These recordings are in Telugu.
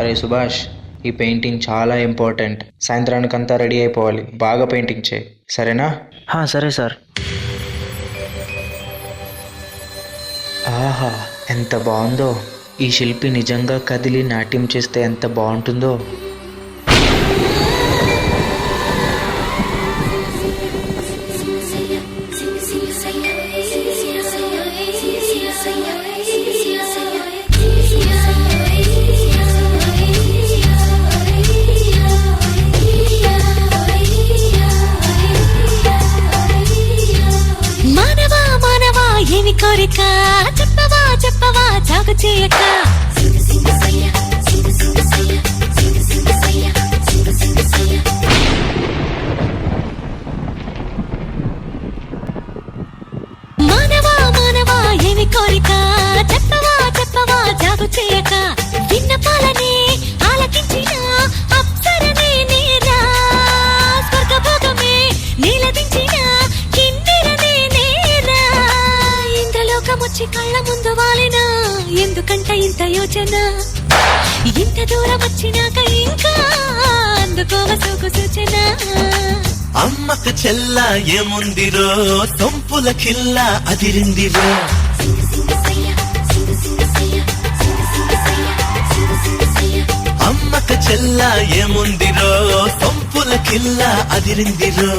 అరే సుభాష్, ఈ పెయింటింగ్ చాలా ఇంపార్టెంట్. సాయంత్రానికంతా రెడీ అయిపోవాలి. బాగా పెయింటింగ్ చేయి, సరేనా? సరే సార్. ఆహా, ఎంత బాగుందో! ఈ శిల్పి నిజంగా కదిలి నాట్యం చేస్తే ఎంత బాగుంటుందో. ఏమి కోరిక చెప్పవా చెప్పవా జాగు చేయక మానవా మానవా ఏమి కోరిక చెప్పవా చెప్పవా జాగు చేయక విన్నపాలనే ఆలకించిన అప్సరనే నేరా స్వర్గభోగమే నీలదించిన వచ్చి కళ్ళ ముందు వాలినా ఎందుకంట ఇంత యోచన ఇంత దూరం వచ్చినాక ఇంకా అందుకోవ సోకు సూచన అమ్మక చెల్ల ఏముందిరో సొంపుల కిల్ల అదిరిందిరో అమ్మక చెల్ల ఏముందిరో సొంపుల కిల్ల అదిరిందిరో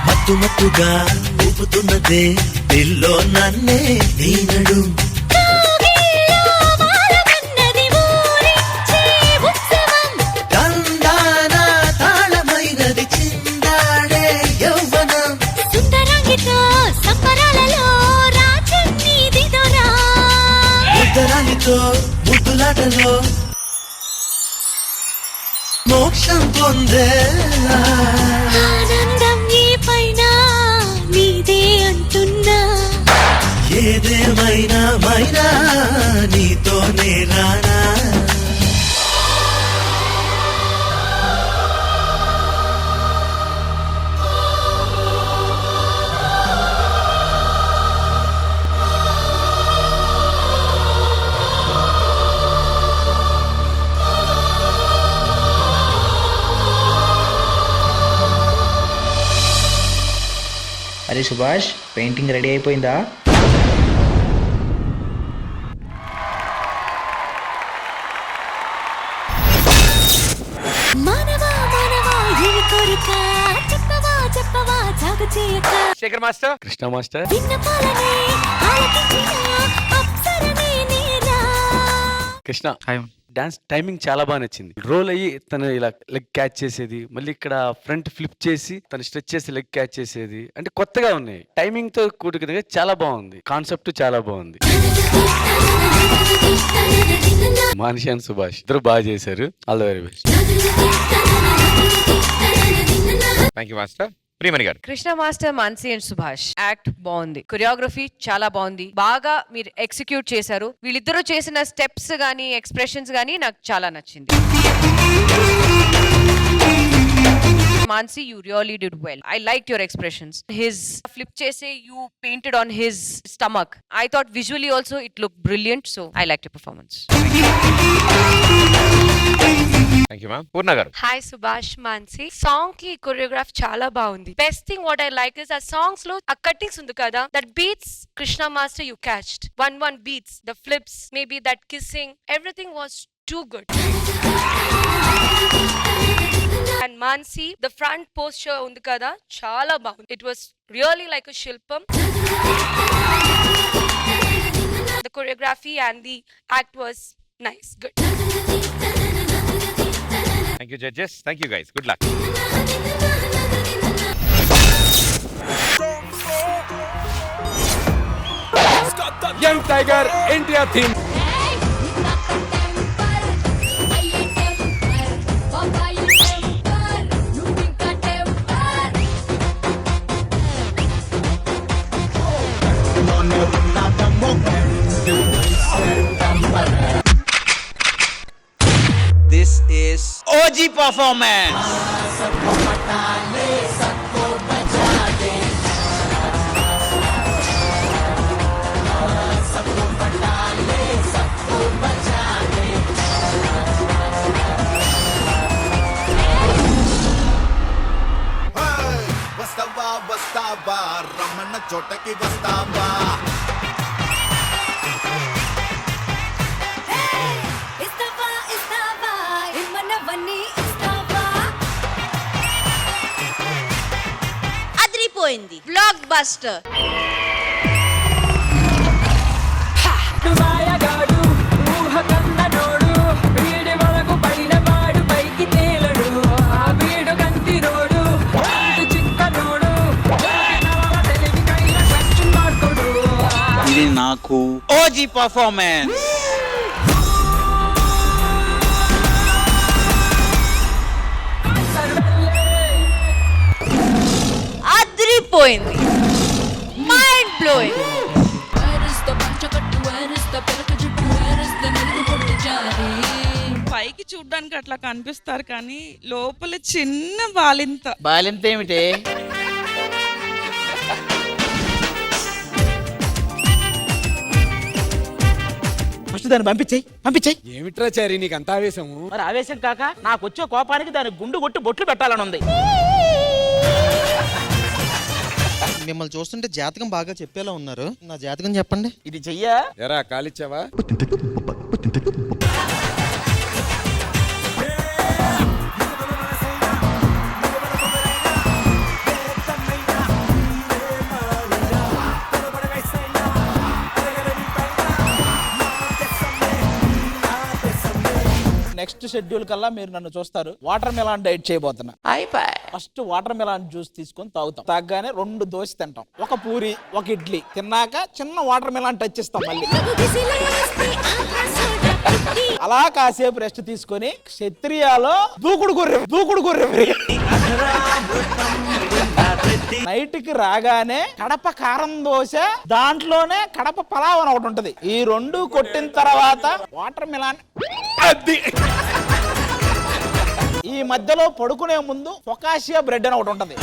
మత్తు మత్తుగా ఊపుతున్నదే దిల్లో నన్నే నీనడు దండానా తాళమైనది చిందాడే యౌవనం సుందరంగితో సంబరాలలో రాజన్నీది దొరా ముద్దరాలితో ముద్దులాటలో మోక్షం పొందే ఆనందం ఈ పైన నీదే అంటున్నా ఏదేమైనా మైనా నీతోనే రానా అరే సుభాష్, పెయింటింగ్ రెడీ అయిపోయిందా? మానవా మానవా ఏమి కోరిక చెప్పవా చెప్పవా జాగు చేయక శేఖర్ మాస్టర్, కృష్ణ మాస్టర్, విన్నపాలనే ఆలకించిన అప్సరనే నేరా. కృష్ణ డాన్స్ టైమింగ్ చాలా బాగా నచ్చింది. రోల్ అయ్యి తను ఇలా లెగ్ క్యాచ్ చేసేది, మళ్ళీ ఇక్కడ ఫ్రంట్ ఫ్లిప్ చేసి తను స్ట్రెచ్ చేసి లెగ్ క్యాచ్ చేసేది, అంటే కొత్తగా ఉన్నాయి. టైమింగ్ తో కూడుకునే చాలా బాగుంది. కాన్సెప్ట్ చాలా బాగుంది. మానిషి అండ్ సుభాష్ ఇద్దరు బాగా చేశారు. All the very best. Thank you master. Priyamani గారు. Krishna master, Mansi and Subhash act బాగుంది. కొరియోగ్రఫీ చాలా బాగుంది. బాగా మీరు ఎగ్జిక్యూట్ చేశారు. వీళ్ళిద్దరూ చేసిన స్టెప్స్ గానీ ఎక్స్ప్రెషన్స్ గానీ నాకు చాలా నచ్చింది. Mansi, you really did well. I liked your expressions. His flip chase, you painted on his stomach. I thought visually also it looked brilliant. So I liked your performance. Thank you ma'am. Purna గారు. హాయ్ సుభాష్, మాన్సి. సాంగ్ కి కొరియోగ్రాఫ్ చాలా బాగుంది. Best thing what I like is ఆ సాంగ్స్ లో ఆ కట్టింగ్స్ ఉంది కదా, that beats Krishna master you catched. One beats, the flips, maybe that kissing, everything was too good. And Mansi the front posture ఉంది కదా చాలా బాగుంది. It was really like a శిల్పం. The choreography and the act was nice, good. Thank you judges. Thank you guys. Good luck. Young tiger India theme. This is OG performance. వస్తావా వస్తావా రమణ చోటకి వస్తావా ఇస్తావా ఇస్తావా ఇమ్మన్నవన్నీ ఇస్తావా. అదిరిపోయింది, బ్లాక్ బస్టర్. ఇది నాకు OG performance. అదిరిపోయింది, మైండ్ బ్లోయింగ్. పైకి చూడ్డానికి అట్లా కనిపిస్తారు కానీ లోపల చిన్న బాలింత. బాలింత ఏమిటి? ఫస్ట్ దాన్ని పంపించేయి. ఏమిట్రా చారి నీకు అంత ఆవేశము? మరి ఆవేశం కాక నాకు వచ్చే కోపానికి దాని గుండు కొట్టి బొట్లు పెట్టాలని ఉంది. మిమ్మల్ని చూస్తుంటే జాతకం బాగా చెప్పేలా ఉన్నారు. నా జాతకం చెప్పండి. ఇది చెయ్యా. ఎరా కాలిచ్చావా? నెక్స్ట్ షెడ్యూల్ కల్లా మీరు నన్ను చూస్తారు. వాటర్ మెలాన్ డైట్ చేయబోతున్నా. ఫస్ట్ వాటర్ మెలాన్ జ్యూస్ తీసుకొని తాగుతాం. తాగగానే 2 దోశ తింటాం, 1 పూరి 1 ఇడ్లీ తిన్నాక చిన్న వాటర్ మెలాన్ టచ్ ఇస్తాం. మళ్ళీ అలా కాసేపు రెస్ట్ తీసుకొని క్షత్రియాలో దూకుడు గొర్రె నైట్ కి రాగానే కడప కారం దోశ, దాంట్లోనే కడప పలావ్ అని ఒకటి ఉంటది. ఈ 2 కొట్టిన తర్వాత వాటర్ మెలాన్. ఈ మధ్యలో పడుకునే ముందు ఫొకాషియా బ్రెడ్ అని ఒకటి ఉంటది.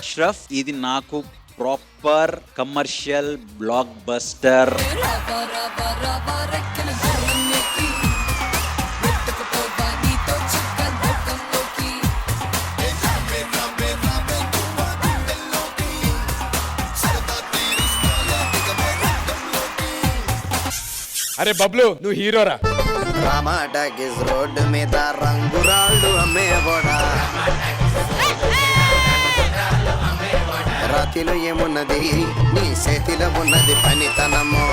అష్రఫ్, ఇది నాకు ప్రాపర్ కమర్షియల్ బ్లాక్ బస్టర్. అరే బబ్లు, నువ్వు హీరోరా. రామాటాకిస్ రోడ్డు మీద రంగురాళ్ళు అమ్మేవాడా రాతిలో ఏమున్నది నీ చేతిలో ఉన్నది పనితనము